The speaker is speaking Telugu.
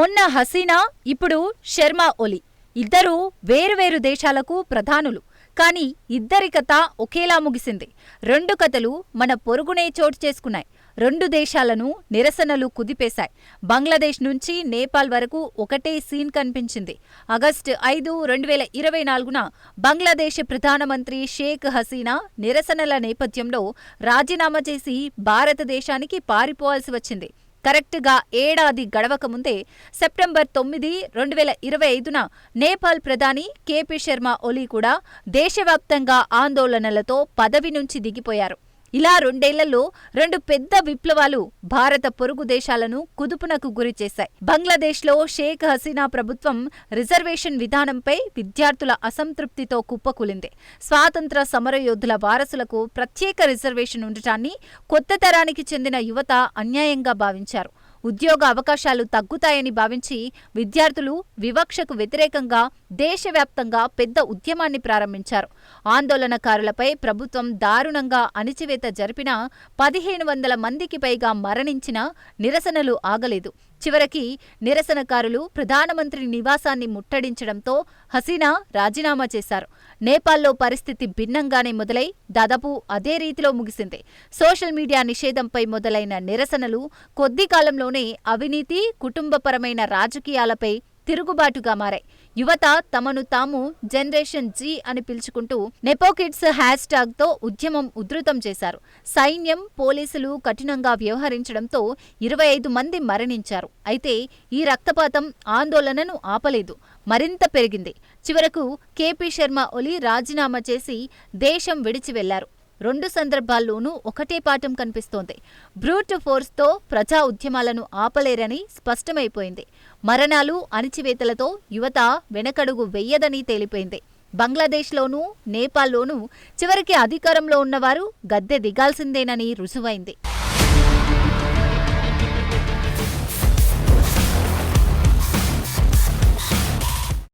మొన్న హసీనా, ఇప్పుడు శర్మ ఒలి ఇద్దరూ వేరువేరు దేశాలకు ప్రధానులు. కానీ ఇద్దరి కథ ఒకేలా ముగిసింది. రెండు కథలు మన పొరుగునే చోటు చేసుకున్నాయి. రెండు దేశాలను నిరసనలు కుదిపేశాయి. బంగ్లాదేశ్ నుంచి నేపాల్ వరకు ఒకటే సీన్ కనిపించింది. ఆగస్టు 5, 2024న బంగ్లాదేశ్ ప్రధానమంత్రి షేక్ హసీనా నిరసనల నేపథ్యంలో రాజీనామా చేసి భారతదేశానికి పారిపోవాల్సి వచ్చింది. కరెక్ట్గా ఏడాది గడవకముందే సెప్టెంబర్ 9, 2025న నేపాల్ ప్రధాని కేపీ శర్మ ఒలి కూడా దేశవ్యాప్తంగా ఆందోళనలతో పదవి నుంచి దిగిపోయారు. ఇలా రెండేళ్లలో రెండు పెద్ద విప్లవాలు భారత పొరుగు దేశాలను కుదుపునకు గురిచేశాయి. బంగ్లాదేశ్లో షేక్ హసీనా ప్రభుత్వం రిజర్వేషన్ విధానంపై విద్యార్థుల అసంతృప్తితో కుప్పకూలింది. స్వాతంత్ర సమరయోధుల వారసులకు ప్రత్యేక రిజర్వేషన్ ఉండటాన్ని కొత్త తరానికి చెందిన యువత అన్యాయంగా భావించారు. ఉద్యోగ అవకాశాలు తగ్గుతాయని భావించి విద్యార్థులు వివక్షకు వ్యతిరేకంగా దేశవ్యాప్తంగా పెద్ద ఉద్యమాన్ని ప్రారంభించారు. ఆందోళనకారులపై ప్రభుత్వం దారుణంగా అణిచివేత జరిపినా 1500 మందికి పైగా మరణించినా నిరసనలు ఆగలేదు. చివరికి నిరసనకారులు ప్రధానమంత్రి నివాసాన్ని ముట్టడించడంతో హసీనా రాజీనామా చేశారు. నేపాల్లో పరిస్థితి భిన్నంగానే మొదలై దాదాపు అదే రీతిలో ముగిసింది. సోషల్ మీడియా నిషేధంపై మొదలైన నిరసనలు కొద్ది కాలంలోనే అవినీతి, కుటుంబపరమైన రాజకీయాలపై తిరుగుబాటుగా మారాయి. యువత తమను తాము జనరేషన్ జీ అని పిలుచుకుంటూ నెపోకిడ్స్ హ్యాష్ ట్యాగ్తో ఉద్యమం ఉధృతం చేశారు. సైన్యం, పోలీసులు కఠినంగా వ్యవహరించడంతో 25 మంది మరణించారు. అయితే ఈ రక్తపాతం ఆందోళనను ఆపలేదు, మరింత పెరిగింది. చివరకు కేపీ శర్మ ఒలి రాజీనామా చేసి దేశం విడిచి వెళ్లారు. రెండు సందర్భాల్లోనూ ఒకటే పాఠం కనిపిస్తోంది. బ్రూట్ ఫోర్స్తో ప్రజా ఉద్యమాలను ఆపలేరని స్పష్టమైపోయింది. మరణాలు, అణిచివేతలతో యువత వెనకడుగు వెయ్యదని తేలిపోయింది. బంగ్లాదేశ్లోనూ నేపాల్లోనూ చివరికి అధికారంలో ఉన్నవారు గద్దె దిగాల్సిందేనని రుజువైంది.